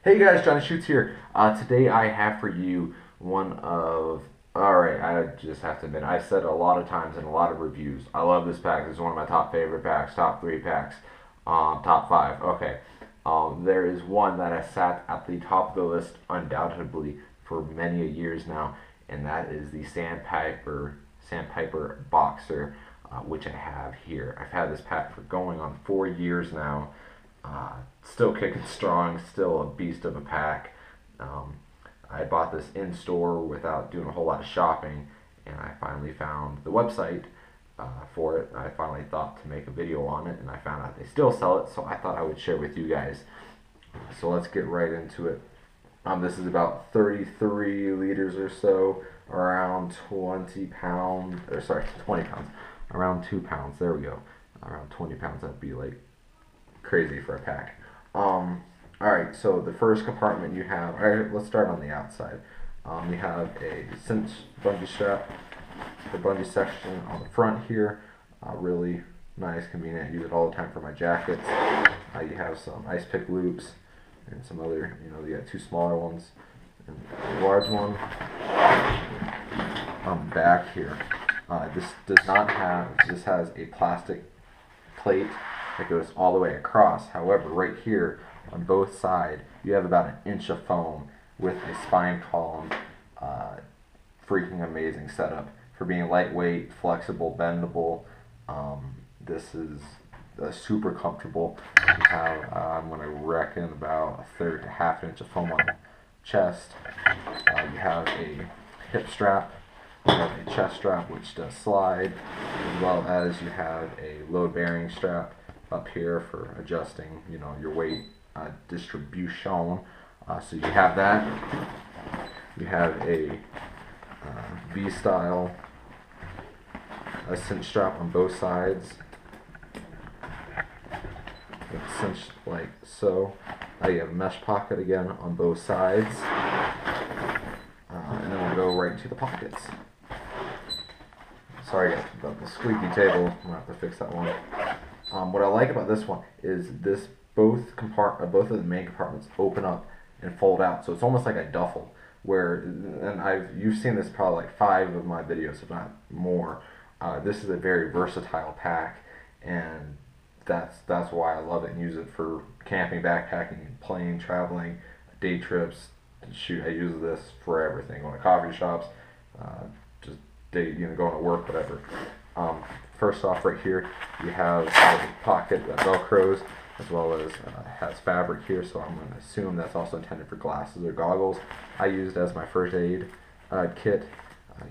Hey guys, Johnny Shoots here. Today I have for you alright, I just have to admit, I've said a lot of times in a lot of reviews, I love this pack. This is one of my top favorite packs, top three packs, top five. Okay. There is one that has sat at the top of the list undoubtedly for many years now, and that is the Sandpiper Boxer, which I have here. I've had this pack for going on 4 years now. Still kicking strong, still a beast of a pack. I bought this in store without doing a whole lot of shopping, and I finally found the website for it. I finally thought to make a video on it, and I found out they still sell it, so I thought I would share with you guys. So let's get right into it. This is about 33 liters or so, around 20 pounds, or sorry, 20 pounds, around 2 pounds. There we go. Around 20 pounds, that'd be like crazy for a pack. Alright, so the first compartment you have, alright, let's start on the outside. You have a cinch bungee strap, the bungee section on the front here, really nice, convenient. I use it all the time for my jackets. You have some ice pick loops and some other, you got two smaller ones and a large one. On the back here, this has a plastic plate that goes all the way across. However, right here on both sides, you have about an inch of foam with a spine column. Freaking amazing setup for being lightweight, flexible, bendable. This is super comfortable. You have, I'm going to reckon about a third to half inch of foam on the chest. You have a hip strap. You have a chest strap which does slide, as well as you have a load-bearing strap up here for adjusting, your weight distribution. So you have that. You have a V-style cinch strap on both sides. It's cinched like so. You have a mesh pocket again on both sides. And then we'll go right into the pockets. Sorry about the squeaky table. I'm going to have to fix that one. What I like about this one is both of the main compartments open up and fold out, so it's almost like a duffel. You've seen this probably like 5 of my videos, if not more. This is a very versatile pack, and that's why I love it and use it for camping, backpacking, plane traveling, day trips. Shoot, I use this for everything. Going to coffee shops, just going to work, whatever. First off, right here, you have a pocket that Velcros, as well as has fabric here, so I'm going to assume that's also intended for glasses or goggles. I used as my first aid kit.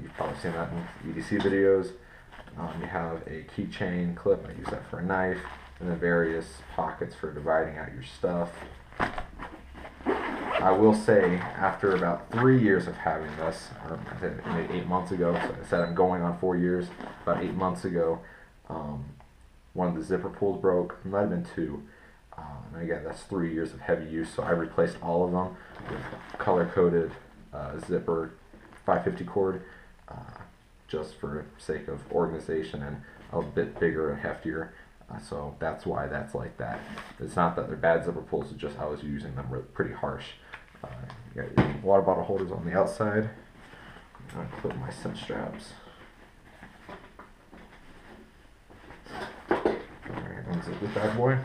You've probably seen that in EDC videos. You have a keychain clip. I use that for a knife, and then various pockets for dividing out your stuff. I will say, after about 3 years of having this, or maybe 8 months ago, so I said I'm going on 4 years, about 8 months ago, one of the zipper pulls broke. It might have been 2. And again, that's 3 years of heavy use, so I replaced all of them with color-coded zipper 550 cord, just for sake of organization and a bit bigger and heftier. So that's why that's like that. It's not that they're bad zipper pulls, it's just I was using them pretty harsh. You got your water bottle holders on the outside. I'll clip my cinch straps. Alright, unzip this bad boy.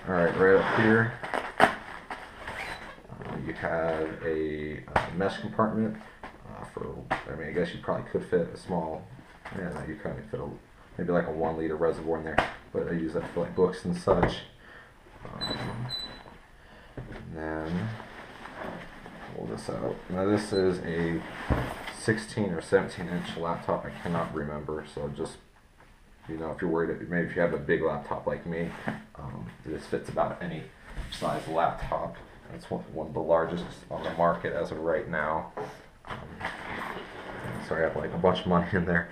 Alright, right up here, you have a mesh compartment I guess you probably could fit a small, you kind of fit maybe like a 1 liter reservoir in there, but I use that for like books and such. And then pull this out. Now this is a 16 or 17 inch laptop. I cannot remember, so just, if you're worried, maybe if you have a big laptop like me, this fits about any size laptop. It's one of the largest on the market as of right now. Sorry, I have like a bunch of money in there.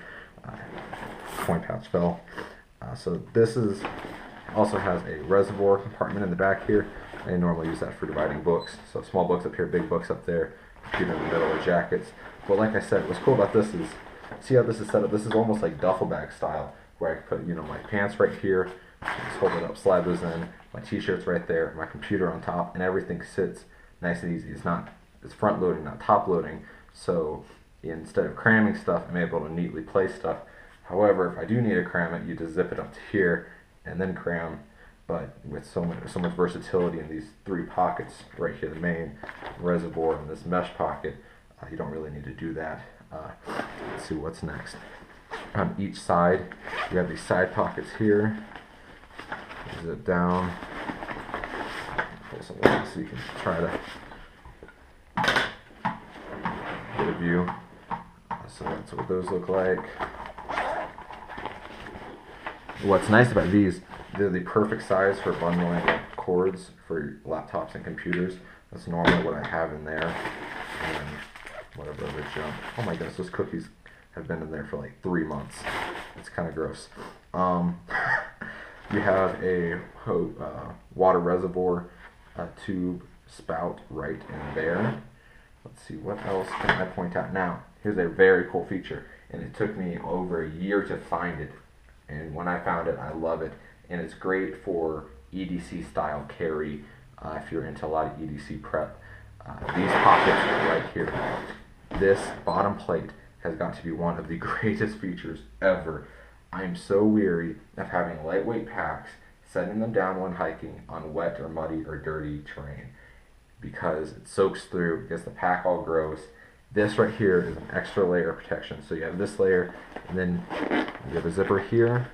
Coin pouch fell. So this also has a reservoir compartment in the back here. I normally use that for dividing books. So small books up here, big books up there, computer in the middle, or jackets. But like I said, what's cool about this is see how this is set up? This is almost like duffel bag style, where I can put, you know, my pants right here, just hold it up, slide those in, my t-shirts right there, my computer on top, and everything sits nice and easy. It's front loading, not top loading. So instead of cramming stuff, I'm able to neatly place stuff. However, if I do need to cram it, you just zip it up to here and then cram. But with so much versatility in these 3 pockets right here, the main, reservoir, and this mesh pocket, you don't really need to do that. Let's see what's next. On each side, you have these side pockets here. Zip down. Pull some away so you can try to get a view. So that's what those look like. What's nice about these, they're the perfect size for bundling cords for laptops and computers. That's normally what I have in there. And whatever other junk. Oh my goodness, those cookies have been in there for like 3 months. It's kind of gross. You have a water reservoir tube spout right in there. Let's see, what else can I point out now? Here's a very cool feature, and it took me over a year to find it. And when I found it, I love it. And it's great for EDC style carry if you're into a lot of EDC prep. These pockets right here. This bottom plate has got to be one of the greatest features ever. I'm so weary of having lightweight packs, setting them down when hiking on wet or muddy or dirty terrain, because it soaks through, gets the pack all gross. This right here is an extra layer of protection. So you have this layer, and then you have a zipper here,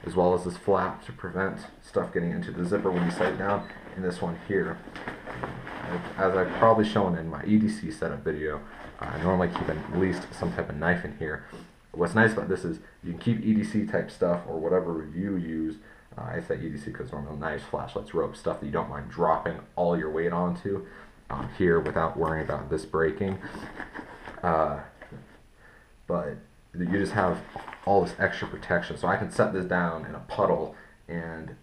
as well as this flap to prevent stuff getting into the zipper when you set it down, and this one here. As I've probably shown in my EDC setup video, I normally keep at least some type of knife in here. What's nice about this is you can keep EDC type stuff or whatever you use. I say EDC because normally knives, flashlights, rope, stuff that you don't mind dropping all your weight onto here without worrying about this breaking. But you just have all this extra protection. So I can set this down in a puddle and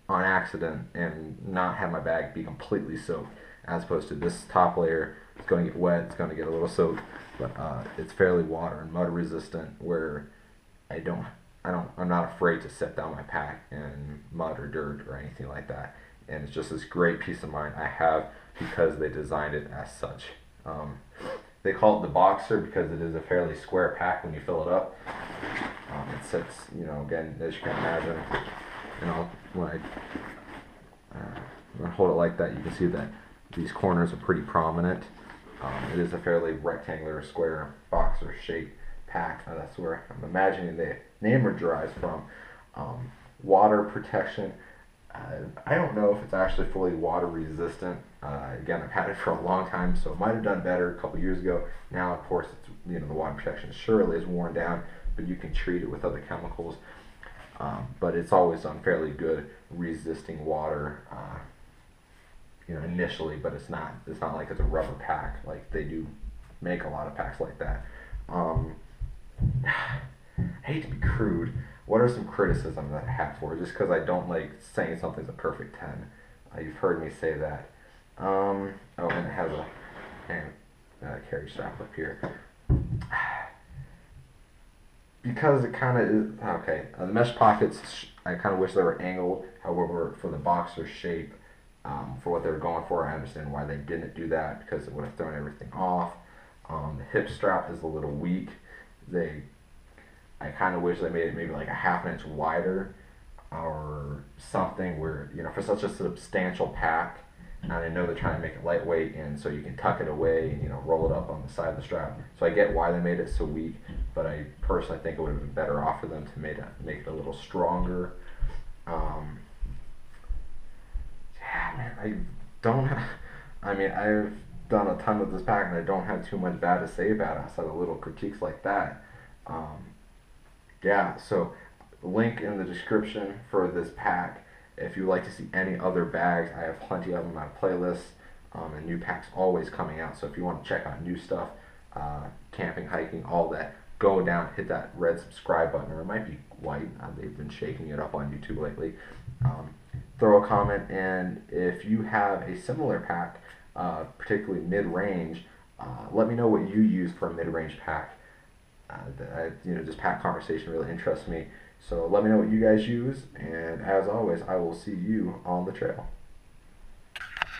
on accident and not have my bag be completely soaked, as opposed to this top layer. It's going to get wet, it's going to get a little soaked, but it's fairly water and mud resistant, where I'm not afraid to set down my pack in mud or dirt or anything like that. And it's just this great peace of mind I have because they designed it as such. They call it the Boxer because it is a fairly square pack when you fill it up. It sits, you know, again, as you can imagine, you know, when I hold it like that, you can see that these corners are pretty prominent. It is a fairly rectangular, square, boxer shaped pack. That's where I'm imagining the name derives from. Water protection. I don't know if it's actually fully water resistant. Again, I've had it for a long time, so it might have done better a couple years ago. Now, of course, it's, you know, the water protection surely is worn down, but you can treat it with other chemicals. But it's always done fairly good resisting water, you know, initially. But it's not like it's a rubber pack. Like they do make a lot of packs like that. I hate to be crude. What are some criticisms that I have for it? Just because I don't like saying something's a perfect 10. You've heard me say that. Oh, and it has a carry strap up here. Because it kind of is, okay, the mesh pockets, I kind of wish they were angled. However, for the Boxer shape, for what they were going for, I understand why they didn't do that, because it would have thrown everything off. The hip strap is a little weak. I kind of wish they made it maybe like a ½ inch wider or something, where, you know, for such a substantial pack, and I know they're trying to make it lightweight, and so you can tuck it away and, you know, roll it up on the side of the strap. So I get why they made it so weak, but I personally think it would have been better off for them to make it a little stronger. Yeah, man, I've done a ton with this pack, and I don't have too much bad to say about it outside of little critiques like that. Yeah, so link in the description for this pack. If you'd like to see any other bags, I have plenty of them on playlists, and new packs always coming out. So if you want to check out new stuff, camping, hiking, all that, go down, hit that red subscribe button, or it might be white. They've been shaking it up on YouTube lately. Throw a comment, and if you have a similar pack, particularly mid-range, let me know what you use for a mid-range pack. this pack conversation really interests me. So let me know what you guys use, and as always, I will see you on the trail.